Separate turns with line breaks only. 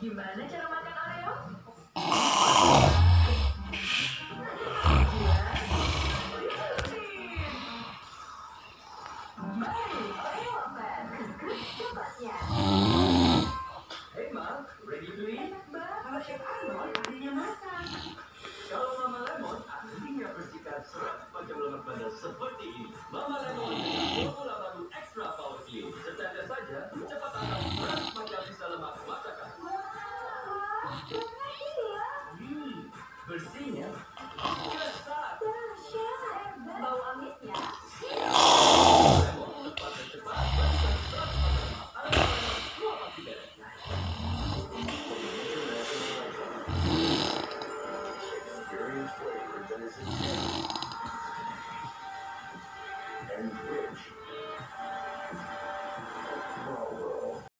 Gimana cara makan Oreo?
Hey Mark, ready to eat?
Enak banget. Kalau Chef Arnold ahlinya masak.
Kalau Mama Lemon ahlinya bersikap serat macam lemak badan seperti ini. Mama Lemon dengan formula baru